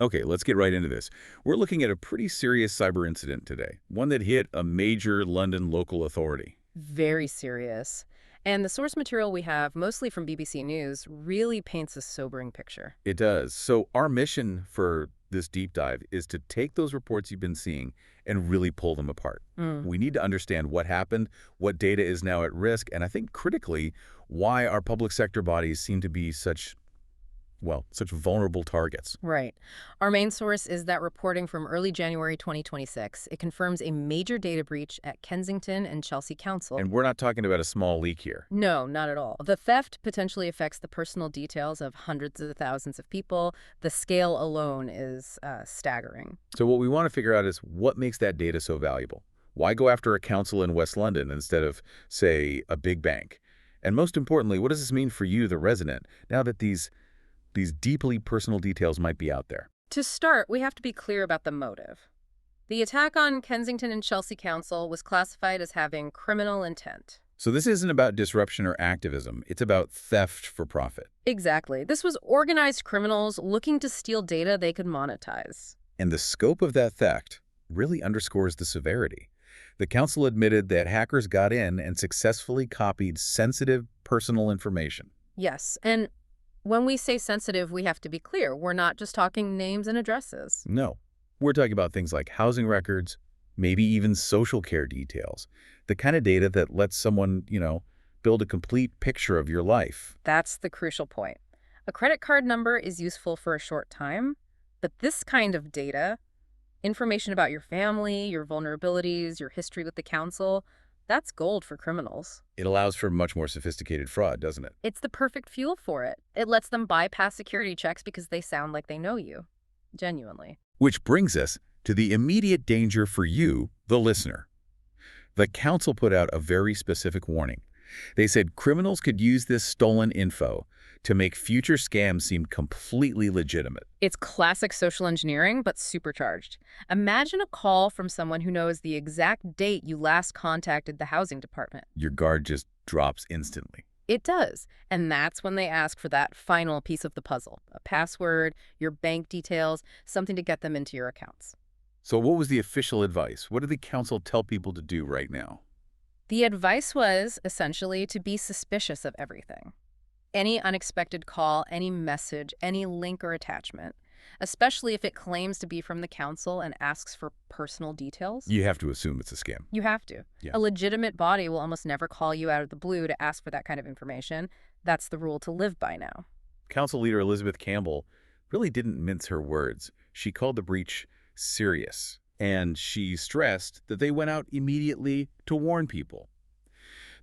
Okay, let's get right into this. We're looking at a pretty serious cyber incident today, one that hit a major London local authority. Very serious. And the source material we have, mostly from BBC News, really paints a sobering picture. It does. So our mission for this deep dive is to take those reports you've been seeing and really pull them apart. Mm. We need to understand what happened, what data is now at risk, and I think critically, why our public sector bodies seem to be such, well, such vulnerable targets. Right. Our main source is that reporting from early January 2026. It confirms a major data breach at Kensington and Chelsea Council. And we're not talking about a small leak here. No, not at all. The theft potentially affects the personal details of hundreds of thousands of people. The scale alone is staggering. So what we want to figure out is what makes that data so valuable? Why go after a council in West London instead of, say, a big bank? And most importantly, what does this mean for you, the resident, now that these deeply personal details might be out there? To start, we have to be clear about the motive. The attack on Kensington and Chelsea Council was classified as having criminal intent. So this isn't about disruption or activism. It's about theft for profit. Exactly. This was organized criminals looking to steal data they could monetize. And the scope of that theft really underscores the severity. The council admitted that hackers got in and successfully copied sensitive personal information. Yes, and when we say sensitive, we have to be clear. We're not just talking names and addresses. No, we're talking about things like housing records, maybe even social care details, the kind of data that lets someone, build a complete picture of your life. That's the crucial point. A credit card number is useful for a short time, but this kind of data, information about your family, your vulnerabilities, your history with the council, that's gold for criminals. It allows for much more sophisticated fraud, doesn't it? It's the perfect fuel for it. It lets them bypass security checks because they sound like they know you. Genuinely. Which brings us to the immediate danger for you, the listener. The council put out a very specific warning. They said criminals could use this stolen info to make future scams seem completely legitimate. It's classic social engineering, but supercharged. Imagine a call from someone who knows the exact date you last contacted the housing department. Your guard just drops instantly. It does. And that's when they ask for that final piece of the puzzle. A password, your bank details, something to get them into your accounts. So what was the official advice? What did the council tell people to do right now? The advice was, essentially, to be suspicious of everything. Any unexpected call, any message, any link or attachment, especially if it claims to be from the council and asks for personal details. You have to assume it's a scam. You have to. Yeah. A legitimate body will almost never call you out of the blue to ask for that kind of information. That's the rule to live by now. Council leader Elizabeth Campbell really didn't mince her words. She called the breach serious, and she stressed that they went out immediately to warn people.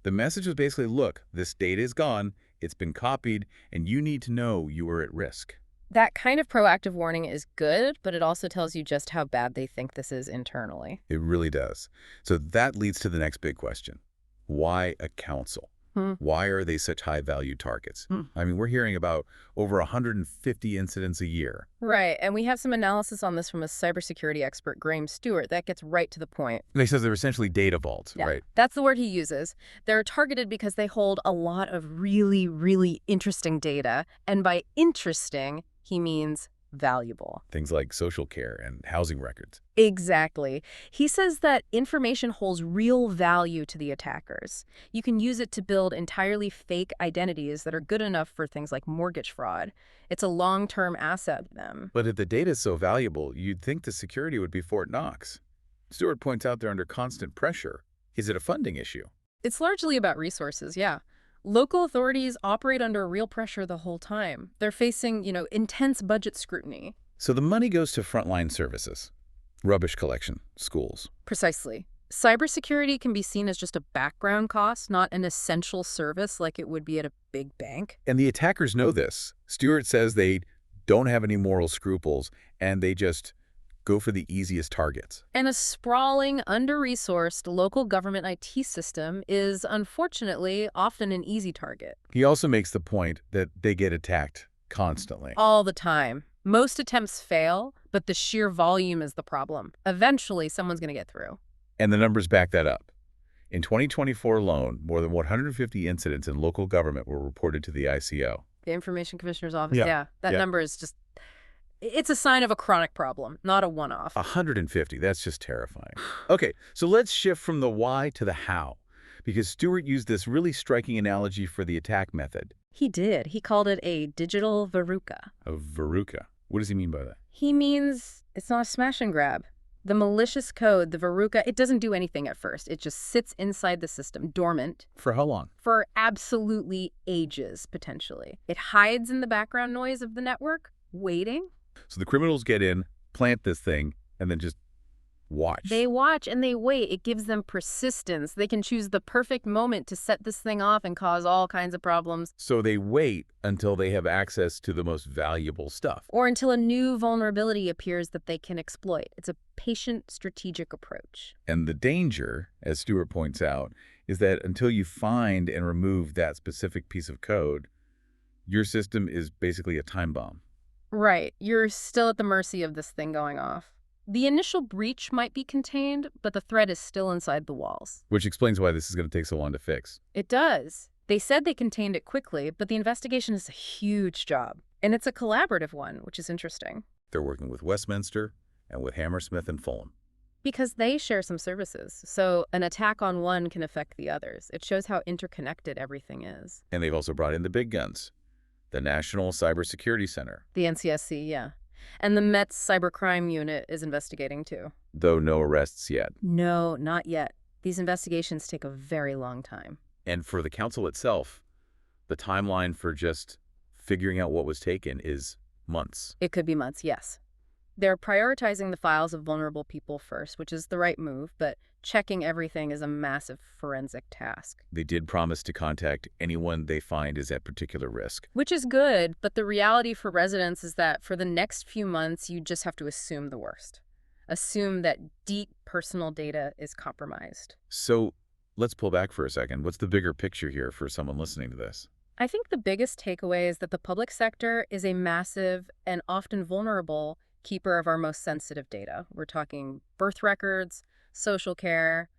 The message was basically, look, this data is gone, it's been copied, and you need to know you are at risk. That kind of proactive warning is good, but it also tells you just how bad they think this is internally. It really does. So that leads to the next big question. Why a council? Why are they such high-value targets? I mean, we're hearing about over 150 incidents a year. Right, and we have some analysis on this from a cybersecurity expert, Graham Stewart, that gets right to the point. They says they're essentially data vaults, Yeah, right? that's the word he uses. They're targeted because they hold a lot of really, really interesting data, and by interesting, he means valuable. Things like social care and housing records. Exactly. He says that information holds real value to the attackers. You can use it to build entirely fake identities that are good enough for things like mortgage fraud. It's a long-term asset to them. But if the data is so valuable, you'd think the security would be Fort Knox. Stewart points out they're under constant pressure. Is it a funding issue? It's largely about resources, yeah. Local authorities operate under real pressure the whole time. They're facing, intense budget scrutiny. So the money goes to frontline services. Rubbish collection, schools. Precisely. Cybersecurity can be seen as just a background cost, not an essential service like it would be at a big bank. And the attackers know this. Stewart says they don't have any moral scruples, and they just go for the easiest targets. And a sprawling, under-resourced local government IT system is, unfortunately, often an easy target. He also makes the point that they get attacked constantly. All the time. Most attempts fail, but the sheer volume is the problem. Eventually, someone's going to get through. And the numbers back that up. In 2024 alone, more than 150 incidents in local government were reported to the ICO. The Information Commissioner's Office, Yeah. That number is just It's a sign of a chronic problem, not a one-off. 150, that's just terrifying. Okay, so let's shift from the why to the how, because Stewart used this really striking analogy for the attack method. He did. He called it a digital veruca. A veruca. What does he mean by that? He means it's not a smash and grab. The malicious code, the veruca, it doesn't do anything at first. It just sits inside the system, dormant. For how long? For absolutely ages, potentially. It hides in the background noise of the network, waiting. So the criminals get in, plant this thing, and then just watch. They watch and they wait. It gives them persistence. They can choose the perfect moment to set this thing off and cause all kinds of problems. So they wait until they have access to the most valuable stuff. Or until a new vulnerability appears that they can exploit. It's a patient, strategic approach. And the danger, as Stewart points out, is that until you find and remove that specific piece of code, your system is basically a time bomb. Right. You're still at the mercy of this thing going off. The initial breach might be contained, but the threat is still inside the walls. Which explains why this is going to take so long to fix. It does. They said they contained it quickly, but the investigation is a huge job. And it's a collaborative one, which is interesting. They're working with Westminster and with Hammersmith and Fulham. Because they share some services, so an attack on one can affect the others. It shows how interconnected everything is. And they've also brought in the big guns. The National Cybersecurity Center. The NCSC, yeah. And the Met's cybercrime unit is investigating too. Though no arrests yet. No, not yet. These investigations take a very long time. And for the council itself, the timeline for just figuring out what was taken is months. It could be months, yes. They're prioritizing the files of vulnerable people first, which is the right move, but checking everything is a massive forensic task. They did promise to contact anyone they find is at particular risk. Which is good, but the reality for residents is that for the next few months, you just have to assume the worst. Assume that deep personal data is compromised. So let's pull back for a second. What's the bigger picture here for someone listening to this? I think the biggest takeaway is that the public sector is a massive and often vulnerable keeper of our most sensitive data. We're talking birth records, social care,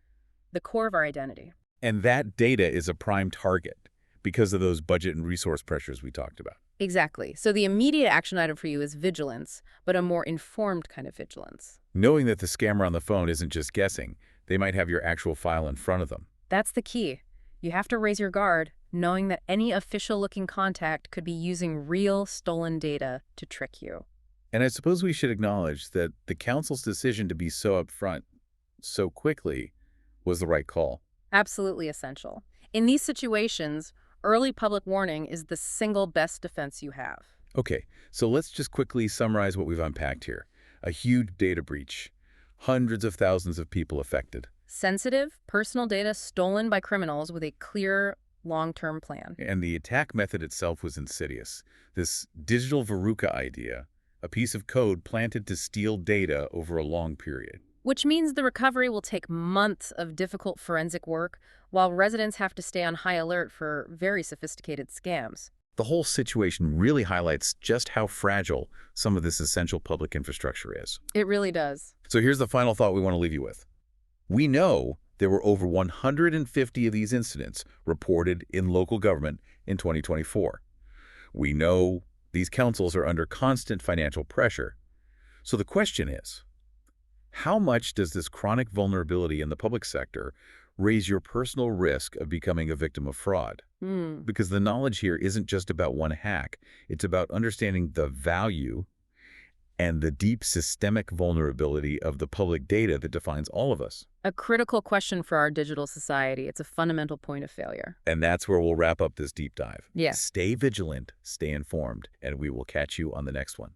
the core of our identity. And that data is a prime target because of those budget and resource pressures we talked about. Exactly. So the immediate action item for you is vigilance, but a more informed kind of vigilance. Knowing that the scammer on the phone isn't just guessing, they might have your actual file in front of them. That's the key. You have to raise your guard, knowing that any official-looking contact could be using real stolen data to trick you. And I suppose we should acknowledge that the council's decision to be so upfront so quickly was the right call. Absolutely essential. In these situations, early public warning is the single best defense you have. Okay, so let's just quickly summarize what we've unpacked here. A huge data breach, hundreds of thousands of people affected. Sensitive, personal data stolen by criminals with a clear, long-term plan. And the attack method itself was insidious. This digital veruca idea, a piece of code planted to steal data over a long period. Which means the recovery will take months of difficult forensic work, while residents have to stay on high alert for very sophisticated scams. The whole situation really highlights just how fragile some of this essential public infrastructure is. It really does. So here's the final thought we want to leave you with. We know there were over 150 of these incidents reported in local government in 2024. We know these councils are under constant financial pressure. So the question is, how much does this chronic vulnerability in the public sector raise your personal risk of becoming a victim of fraud? Because the knowledge here isn't just about one hack. It's about understanding the value and the deep systemic vulnerability of the public data that defines all of us. A critical question for our digital society. It's a fundamental point of failure. And that's where we'll wrap up this deep dive. Yeah. Stay vigilant, stay informed, and we will catch you on the next one.